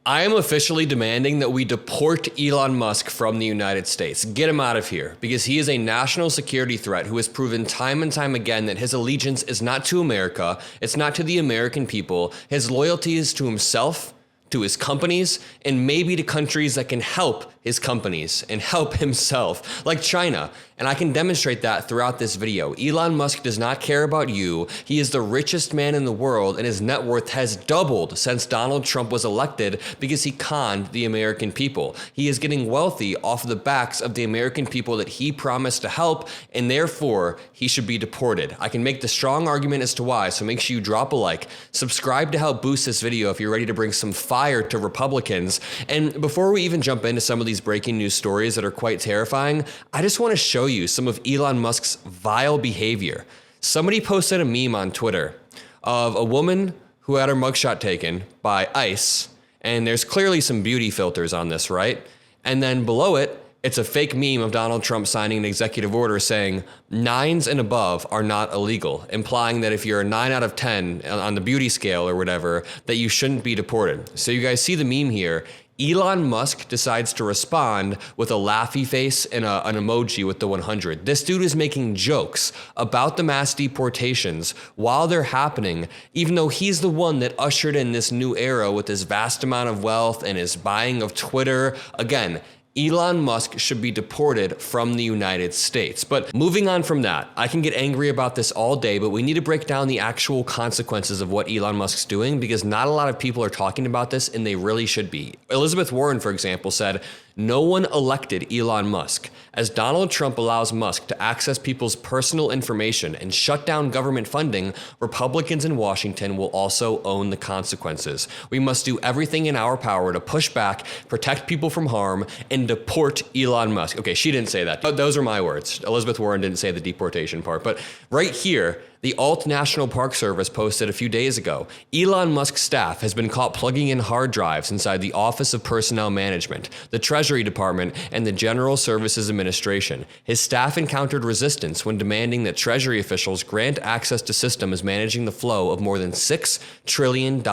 I am officially demanding that we deport Elon Musk from the United States. Get him out of here, because he is a national security threat who has proven time and time again that his allegiance is not to America, it's not to the American people. His loyalty is to himself, to his companies, and maybe to countries that can help his companies and help himself, like China. And I can demonstrate that throughout this video. Elon Musk does not care about you. He is the richest man in the world, and his net worth has doubled since Donald Trump was elected because he conned the American people. He is getting wealthy off the backs of the American people that he promised to help, and therefore he should be deported. I can make the strong argument as to why, so make sure you drop a like, subscribe to help boost this video if you're ready to bring some fire to Republicans. And before we even jump into some of these breaking news stories that are quite terrifying, I just want to show you some of Elon Musk's vile behavior. Somebody posted a meme on Twitter of a woman who had her mugshot taken by ICE, and there's clearly some beauty filters on this, right? And then below it, it's a fake meme of Donald Trump signing an executive order saying 9s and above are not illegal, implying that if you're a 9 out of 10 on the beauty scale or whatever, that you shouldn't be deported. So you guys see the meme here. Elon Musk decides to respond with a laughy face and an emoji with the 100. This dude is making jokes about the mass deportations while they're happening, even though he's the one that ushered in this new era with his vast amount of wealth and his buying of Twitter. Again, Elon Musk should be deported from the United States. But moving on from that, I can get angry about this all day, but we need to break down the actual consequences of what Elon Musk's doing, because not a lot of people are talking about this, and they really should be. Elizabeth Warren, for example, said, "No one elected Elon Musk. As Donald Trump allows Musk to access people's personal information and shut down government funding, Republicans in Washington will also own the consequences. We must do everything in our power to push back, protect people from harm, and deport Elon Musk." Okay, she didn't say that. But those are my words. Elizabeth Warren didn't say the deportation part. But right here, the Alt National Park Service posted a few days ago, Elon Musk's staff has been caught plugging in hard drives inside the Office of Personnel Management, the Treasury Department, and the General Services Administration. His staff encountered resistance when demanding that Treasury officials grant access to systems managing the flow of more than $6 trillion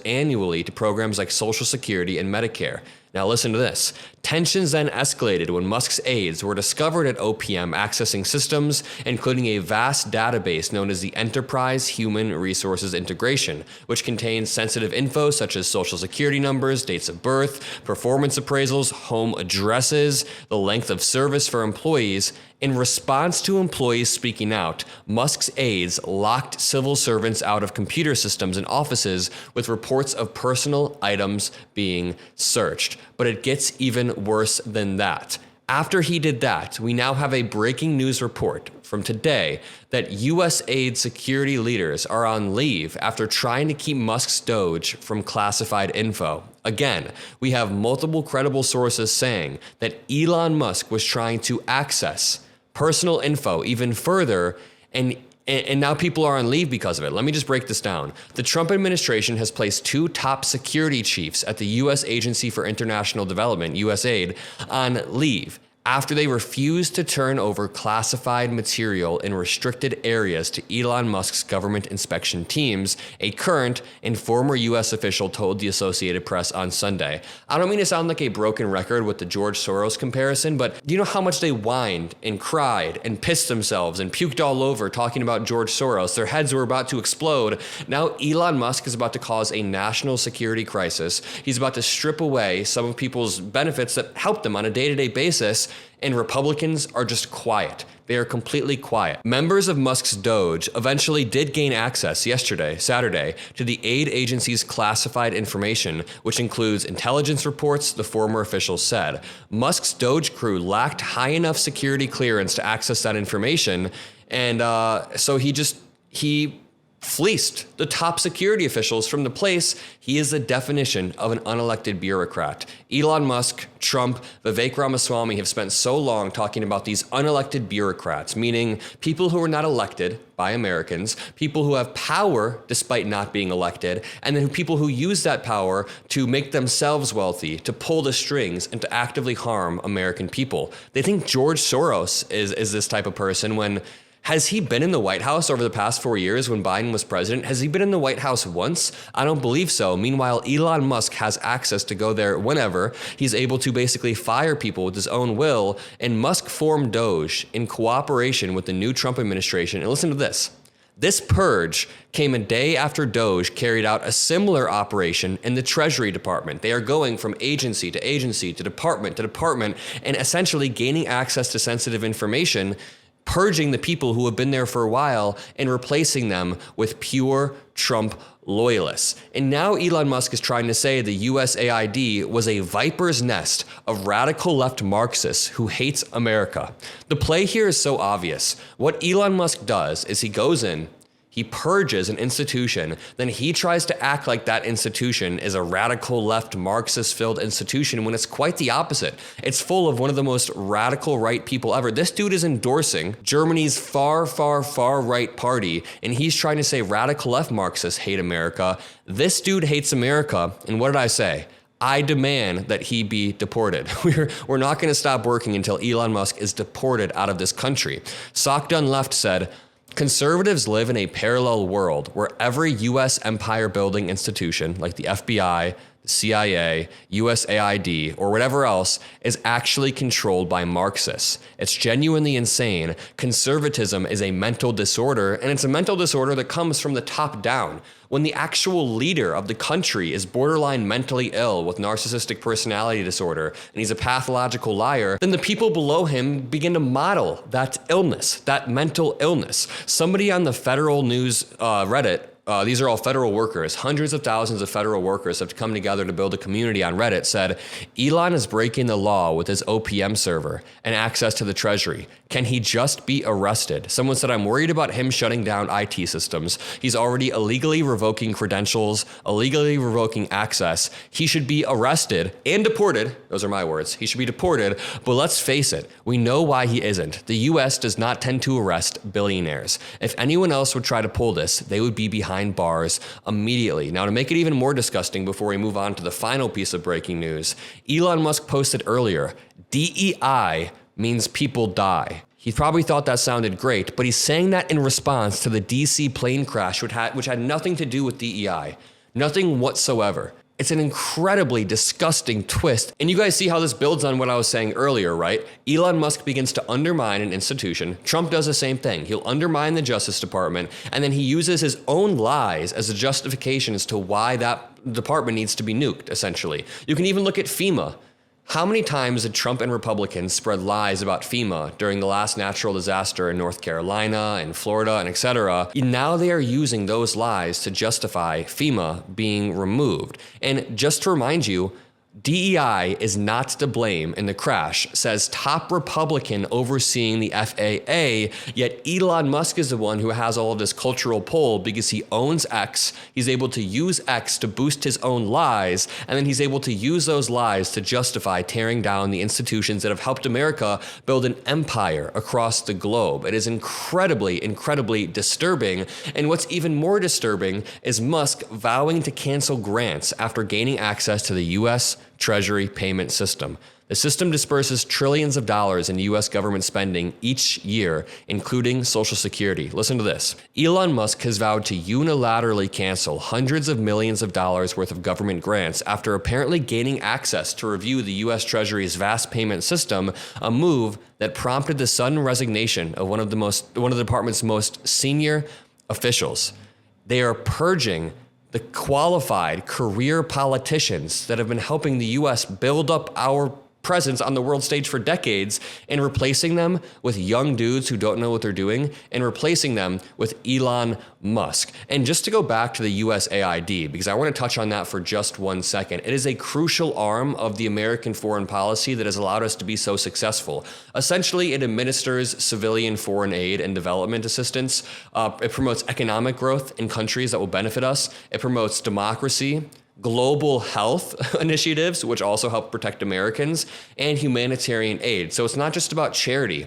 annually to programs like Social Security and Medicare. Now listen to this. Tensions then escalated when Musk's aides were discovered at OPM accessing systems, including a vast database known as the Enterprise Human Resources Integration, which contains sensitive info such as social security numbers, dates of birth, performance appraisals, home addresses, the length of service for employees. In response to employees speaking out, Musk's aides locked civil servants out of computer systems and offices with reports of personal items being searched. But it gets even worse than that. After he did that, we now have a breaking news report from today that USAID security leaders are on leave after trying to keep Musk's DOGE from classified info. Again, we have multiple credible sources saying that Elon Musk was trying to access personal info even further, and now people are on leave because of it. Let me just break this down. The Trump administration has placed 2 top security chiefs at the U.S. Agency for International Development, USAID, on leave after they refused to turn over classified material in restricted areas to Elon Musk's government inspection teams, a current and former U.S. official told the Associated Press on Sunday. I don't mean to sound like a broken record with the George Soros comparison, but do you know how much they whined and cried and pissed themselves and puked all over talking about George Soros? Their heads were about to explode. Now Elon Musk is about to cause a national security crisis. He's about to strip away some of people's benefits that help them on a day-to-day basis, and Republicans are just quiet. They are completely quiet. Members of Musk's DOGE eventually did gain access yesterday, Saturday, to the aid agency's classified information, which includes intelligence reports, the former official said. Musk's DOGE crew lacked high enough security clearance to access that information, and so he fleeced the top security officials from the place. He is the definition of an unelected bureaucrat. Elon Musk, Trump, Vivek Ramaswamy have spent so long talking about these unelected bureaucrats, meaning people who are not elected by Americans, people who have power despite not being elected, and then people who use that power to make themselves wealthy, to pull the strings, and to actively harm American people. They think George Soros is this type of person when Has he been in the White House over the past 4 years when Biden was president? Has he been in the White House once? I don't believe so. Meanwhile, Elon Musk has access to go there whenever. He's able to basically fire people with his own will. And Musk formed DOGE in cooperation with the new Trump administration. And listen to this. This purge came a day after DOGE carried out a similar operation in the Treasury Department. They are going from agency to agency to department, and essentially gaining access to sensitive information, purging the people who have been there for a while and replacing them with pure Trump loyalists. And now Elon Musk is trying to say the USAID was a viper's nest of radical left Marxists who hates America. The play here is so obvious. What Elon Musk does is he goes in, he purges an institution, then he tries to act like that institution is a radical left Marxist-filled institution when it's quite the opposite. It's full of one of the most radical right people ever. This dude is endorsing Germany's far, far, far right party, and he's trying to say radical left Marxists hate America. This dude hates America, and what did I say? I demand that he be deported. We're not going to stop working until Elon Musk is deported out of this country. Sock Done Left said, conservatives live in a parallel world where every U.S. empire-building institution, like the FBI, the CIA, USAID, or whatever else, is actually controlled by Marxists. It's genuinely insane. Conservatism is a mental disorder, and it's a mental disorder that comes from the top down. When the actual leader of the country is borderline mentally ill with narcissistic personality disorder, and he's a pathological liar, then the people below him begin to model that illness, that mental illness. Somebody on the federal news Reddit, these are all federal workers, hundreds of thousands of federal workers have come together to build a community on Reddit, said, Elon is breaking the law with his OPM server and access to the Treasury. Can he just be arrested? Someone said, I'm worried about him shutting down IT systems. He's already illegally revoking credentials, illegally revoking access. He should be arrested and deported. Those are my words. He should be deported. But let's face it, we know why he isn't. The US does not tend to arrest billionaires. If anyone else would try to pull this, they would be behind bars immediately. Now, to make it even more disgusting before we move on to the final piece of breaking news, Elon Musk posted earlier, DEI means people die. He probably thought that sounded great, but he's saying that in response to the DC plane crash, which had nothing to do with DEI. Nothing whatsoever. It's an incredibly disgusting twist. And you guys see how this builds on what I was saying earlier, right? Elon Musk begins to undermine an institution. Trump does the same thing. He'll undermine the Justice Department, and then he uses his own lies as a justification as to why that department needs to be nuked, essentially. You can even look at FEMA. How many times did Trump and Republicans spread lies about FEMA during the last natural disaster in North Carolina and Florida and etc.? Now they are using those lies to justify FEMA being removed. And just to remind you, DEI is not to blame in the crash, says top Republican overseeing the FAA, yet Elon Musk is the one who has all of this cultural pull because he owns X. He's able to use X to boost his own lies, and then he's able to use those lies to justify tearing down the institutions that have helped America build an empire across the globe. It is incredibly, incredibly disturbing, and what's even more disturbing is Musk vowing to cancel grants after gaining access to the U.S. Treasury payment system. The system disperses trillions of dollars in U.S. government spending each year, including Social Security. Listen to this. Elon Musk has vowed to unilaterally cancel hundreds of millions of dollars worth of government grants after apparently gaining access to review the U.S. Treasury's vast payment system, a move that prompted the sudden resignation of one of the department's most senior officials. They are purging the qualified career politicians that have been helping the U.S. build up our presence on the world stage for decades and replacing them with young dudes who don't know what they're doing and replacing them with Elon Musk. And just to go back to the USAID, because I want to touch on that for just 1 second, it is a crucial arm of the American foreign policy that has allowed us to be so successful. Essentially, it administers civilian foreign aid and development assistance. It promotes economic growth in countries that will benefit us. It promotes democracy, global health initiatives, which also help protect Americans, and humanitarian aid. So it's not just about charity.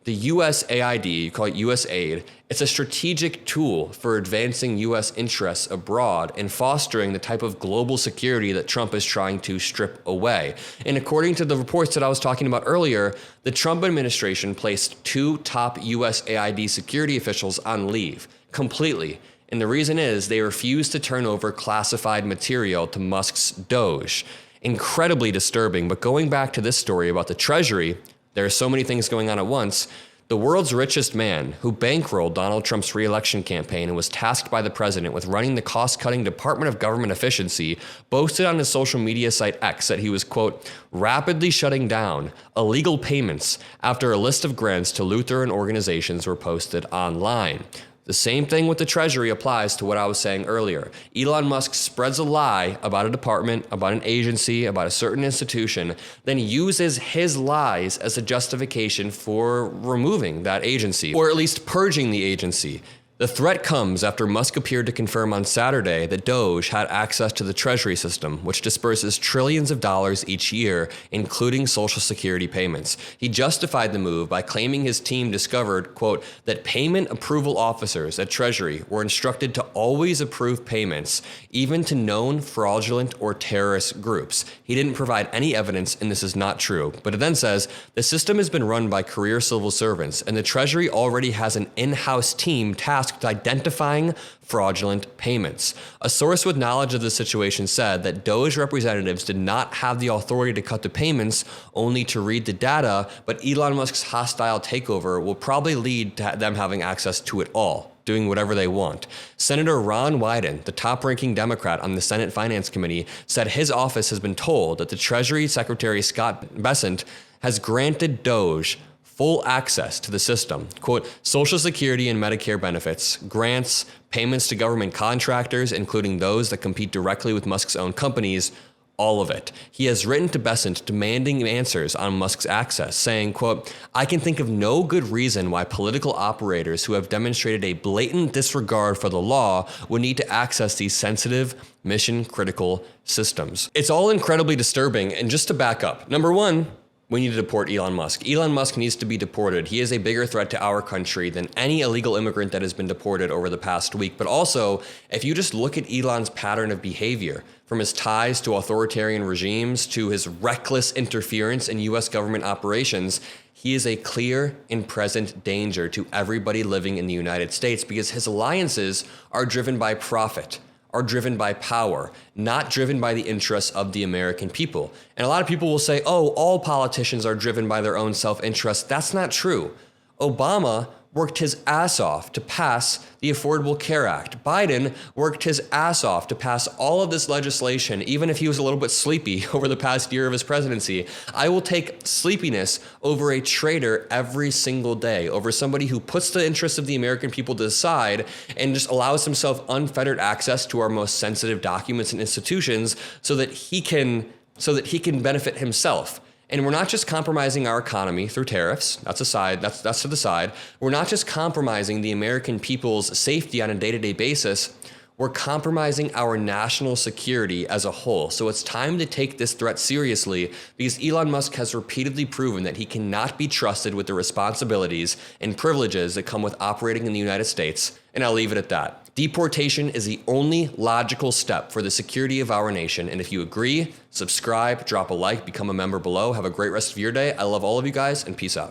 The USAID, you call it USAID, it's a strategic tool for advancing US interests abroad and fostering the type of global security that Trump is trying to strip away. And according to the reports that I was talking about earlier, the Trump administration placed 2 top USAID security officials on leave completely. And the reason is they refused to turn over classified material to Musk's DOGE. Incredibly disturbing, but going back to this story about the Treasury, there are so many things going on at once. The world's richest man, who bankrolled Donald Trump's re-election campaign and was tasked by the president with running the cost-cutting Department of Government Efficiency, boasted on his social media site X that he was, quote, rapidly shutting down illegal payments after a list of grants to Lutheran organizations were posted online. The same thing with the Treasury applies to what I was saying earlier. Elon Musk spreads a lie about a department, about an agency, about a certain institution, then uses his lies as a justification for removing that agency, or at least purging the agency. The threat comes after Musk appeared to confirm on Saturday that DOGE had access to the Treasury system, which disperses trillions of dollars each year, including Social Security payments. He justified the move by claiming his team discovered, quote, that payment approval officers at Treasury were instructed to always approve payments, even to known fraudulent or terrorist groups. He didn't provide any evidence, and this is not true. But it then says, the system has been run by career civil servants, and the Treasury already has an in-house team tasked with identifying fraudulent payments. A source with knowledge of the situation said that DOGE representatives did not have the authority to cut the payments, only to read the data, but Elon Musk's hostile takeover will probably lead to them having access to it all, doing whatever they want. Senator Ron Wyden, the top-ranking Democrat on the Senate Finance Committee, said his office has been told that the Treasury Secretary Scott Bessent has granted DOGE full access to the system. Quote, Social Security and Medicare benefits, grants, payments to government contractors, including those that compete directly with Musk's own companies, all of it. He has written to Bessent demanding answers on Musk's access, saying, quote, I can think of no good reason why political operators who have demonstrated a blatant disregard for the law would need to access these sensitive, mission-critical systems. It's all incredibly disturbing, and just to back up, number one, we need to deport Elon Musk. Elon Musk needs to be deported. He is a bigger threat to our country than any illegal immigrant that has been deported over the past week. But also, if you just look at Elon's pattern of behavior, from his ties to authoritarian regimes to his reckless interference in U.S. government operations, he is a clear and present danger to everybody living in the United States because his alliances are driven by profit, are driven by power, not driven by the interests of the American people. And a lot of people will say, oh, all politicians are driven by their own self-interest. That's not true. Obama worked his ass off to pass the Affordable Care Act. Biden worked his ass off to pass all of this legislation, even if he was a little bit sleepy over the past year of his presidency. I will take sleepiness over a traitor every single day, over somebody who puts the interests of the American people to the side and just allows himself unfettered access to our most sensitive documents and institutions so that he can benefit himself. And we're not just compromising our economy through tariffs. That's to the side. We're not just compromising the American people's safety on a day-to-day basis. We're compromising our national security as a whole. So it's time to take this threat seriously because Elon Musk has repeatedly proven that he cannot be trusted with the responsibilities and privileges that come with operating in the United States. And I'll leave it at that. Deportation is the only logical step for the security of our nation. And if you agree, subscribe, drop a like, become a member below. Have a great rest of your day. I love all of you guys, and peace out.